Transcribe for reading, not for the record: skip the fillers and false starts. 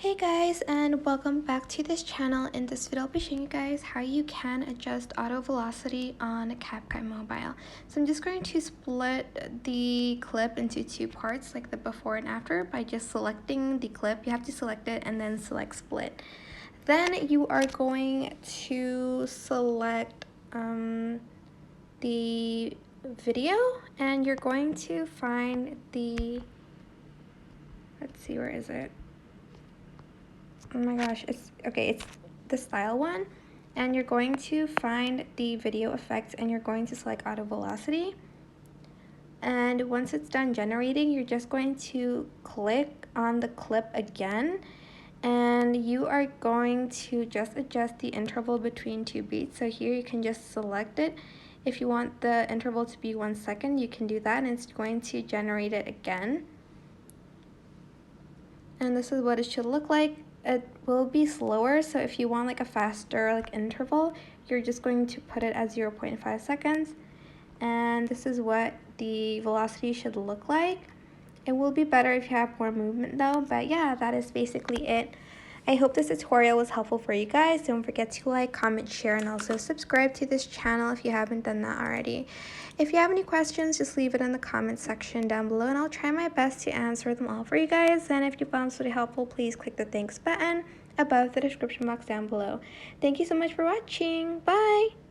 Hey guys, and welcome back to this channel. In this video I'll be showing you guys how you can adjust auto velocity on CapCut mobile. So I'm just going to split the clip into two parts, like the before and after, by just selecting the clip. You have to select it and then select split. Then you are going to select the video, and you're going to find the, let's see, where is it? Oh my gosh, it's the style one, and you're going to find the video effects and you're going to select auto velocity. And once it's done generating, you're just going to click on the clip again, and you are going to just adjust the interval between two beats. So here you can just select it. If you want the interval to be 1 second, you can do that, and it's going to generate it again. And this is what it should look like. It will be slower, so if you want like a faster interval, you're just going to put it at 0.5 seconds. And this is what the velocity should look like. It will be better if you have more movement though, but yeah, that is basically it. I hope this tutorial was helpful for you guys. Don't forget to like, comment, share, and also subscribe to this channel if you haven't done that already. If you have any questions, just leave it in the comment section down below, and I'll try my best to answer them all for you guys. And if you found this video helpful, please click the thanks button above the description box down below. Thank you so much for watching. Bye!